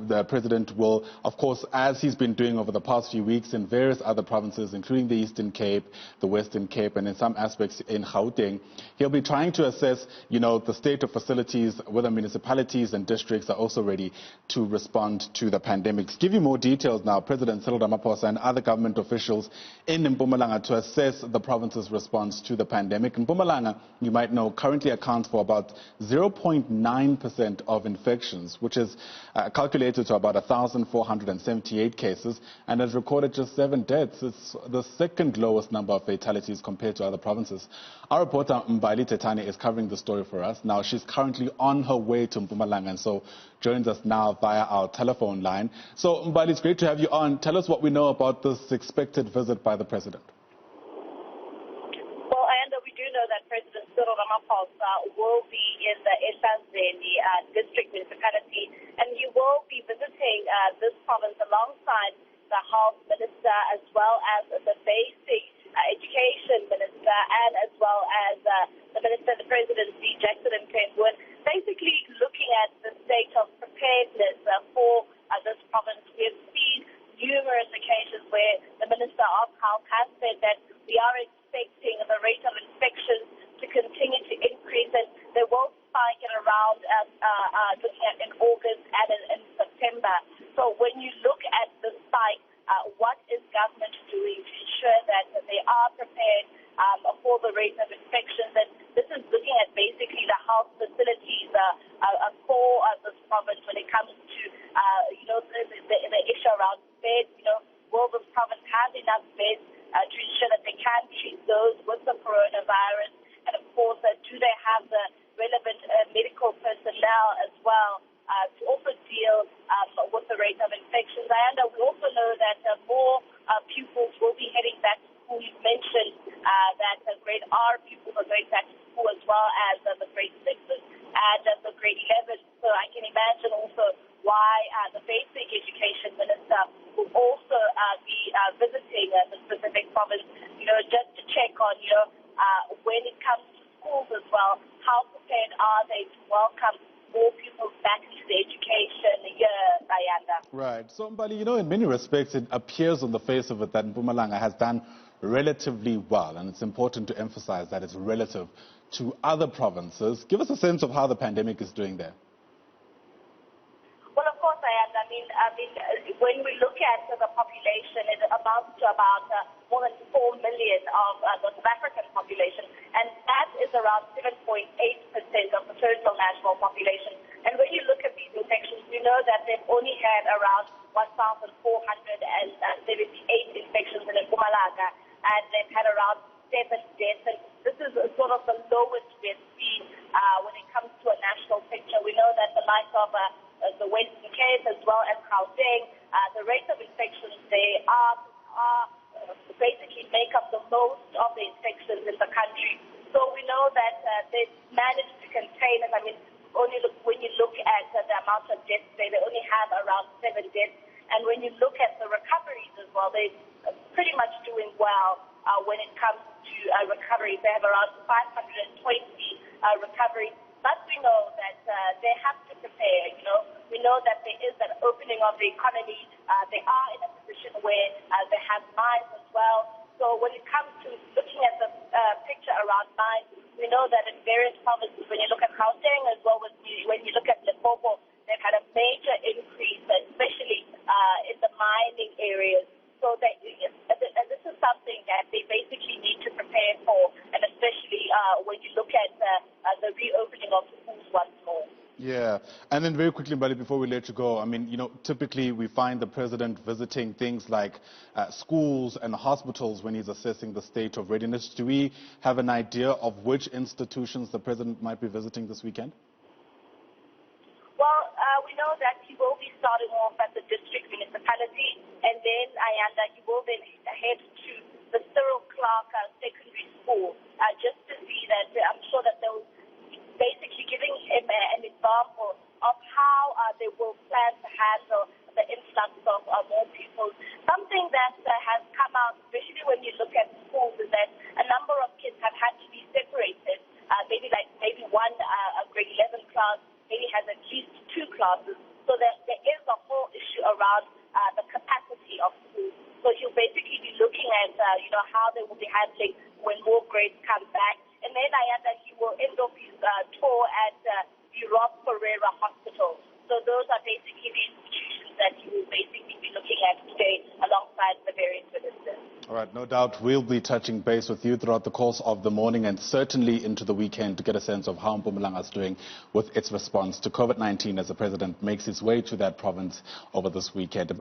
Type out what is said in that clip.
the president will, of course, as he's been doing over the past few weeks in various other provinces, including the Eastern Cape, the Western Cape, and in some aspects in Gauteng, he'll be trying to assess, the state of facilities, whether municipalities and districts are also ready to respond to the pandemic. To give you more details now, President Cyril Ramaphosa and other government officials in Mpumalanga to assess the province's response to the pandemic. Mpumalanga, you might know, currently accounts for about 0.9% of infections, which is calculated to about 1,478 cases, and has recorded just 7 deaths. It's the second lowest number of fatalities compared to other provinces. Our reporter Mbali Thethani is covering the story for us. Now, she's currently on her way to Mpumalanga, and so joins us now via our telephone line. So, Mbali, it's great to have you on. Tell us what we know about this expected visit by the president. Well, and we do know that President Cyril Ramaphosa will be in the Esazeni district municipality, and he will be visiting this province alongside the health minister, as well as the basic education minister, and as well as the minister of the presidency, Jackson and Kenwood, basically looking at the state of preparedness for this province. We have seen numerous occasions where the Minister of Health has said that we are expecting the rate of infections to continue to increase, and they will spike at around looking at in August and in September. So when you look at the spike, what is government doing to ensure that they are prepared for the rate of infections? And this is looking at basically the health facilities for this province when it comes to the issue around beds. Will this province have enough beds to ensure that they can treat those with the coronavirus? And of course, do they have the relevant medical personnel as well to also deal with the rate of infections? And we also know that more pupils will be heading back to school. You've mentioned that grade R pupils are going back to school, as well as the grade 6s and the grade 11s. So I can imagine also why the basic education minister will also be visiting the specific province, just to check on, when it comes to schools as well, how prepared are they to welcome more people back into the education year, Diana. Right. So, Mbali, in many respects, it appears on the face of it that Mpumalanga has done relatively well, and it's important to emphasize that it's relative to other provinces. Give us a sense of how the pandemic is doing there. Well, of course, Diana. I mean, when we look at the population, it amounts to about more than 4 million of the South African population, and that is around 7.8% of the total national population. And when you look at these infections, we know that they've only had around 1,478 infections in Mpumalanga, and they've had around 7 deaths. And this is sort of the lowest we've seen when it comes to a national picture. We know that the likes of the Western Cape, as well as Gauteng, the rate of infections, they are basically make up the most of the infections in the country. So we know that they've managed to contain it. I mean, when you look at the amount of deaths, they only have around 7 deaths. And when you look at the recoveries as well, they're pretty much doing well when it comes to recoveries. They have around 520 recoveries. But we know that they have to prepare, We know that there is an opening of the economy. They are in a position where they have mines as well. So when it comes to looking at the picture around mines, we know that in various provinces, when you look at Gauteng as well as when you look at Limpopo, they've had a major increase, especially in the mining areas. So and this is something that they basically need to prepare for, and especially when you look at the reopening of schools once more. Yeah, and then very quickly, Mbali, before we let you go, I mean, typically we find the president visiting things like schools and hospitals when he's assessing the state of readiness. Do we have an idea of which institutions the president might be visiting this weekend? Well, we know that he will be starting off at the district municipality, and then he will then head to the Cyril Clark Secondary School, just to see that. I'm sure that they'll basically giving him an example of how they will plan to handle the influx of more people. Something that has come out, especially when you look at schools, is that a number of kids have had to be separated. Maybe one grade 11 class maybe has at least 2 classes, so that there is the whole issue around the capacity of schools. So he'll basically be looking at, how they will be handling when more grades come back. And then he will end off his tour at the Ross Ferreira Hospital. So those are basically the institutions that he will basically be looking at today alongside the various ministers. All right, no doubt we'll be touching base with you throughout the course of the morning and certainly into the weekend to get a sense of how Mpumalanga is doing with its response to COVID-19 as the president makes his way to that province over this weekend.